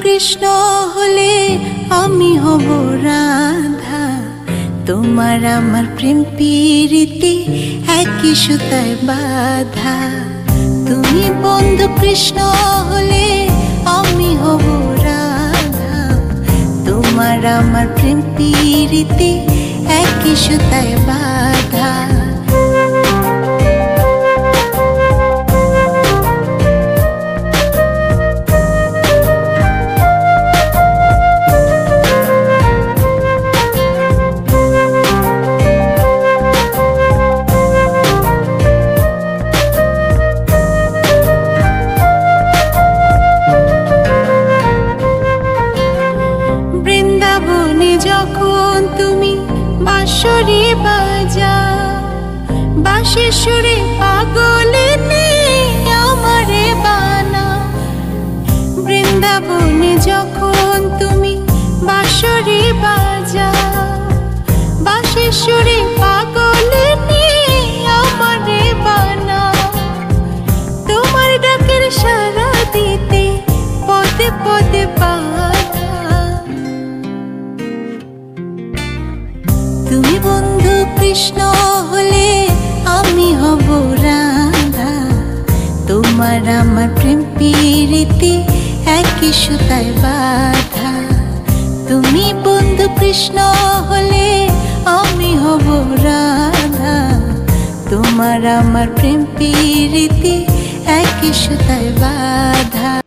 কৃষ্ণ হলে আমি হব রাধা। তোমার আমার প্রেম প্রীতি একই সুতায় বাঁধা। তুমি বন্ধু কৃষ্ণ হলে আমি হব রাধা। তোমার আমার প্রেম প্রীতি একই সুতায় বাঁধা। যখন তুমি বাঁশরি বাজাও, বাঁশির সুরে পাগলে আমারে বানাও। বৃন্দাবনে যখন তুমি বাঁশরি বাজাও, বাঁশির সুরে পাগলে আমারে বানাও। তোমার ডাকের সাড়া দিতে পদে পদে তুমি বন্ধু কৃষ্ণ হলে আমি হব রাধা। তোমার আমার প্রেম প্রীতি একই সুতায় বাঁধা। তুমি বন্ধু কৃষ্ণ হলে আমি হব রাধা। তোমার আমার প্রেম প্রীতি একই সুতায় বাঁধা।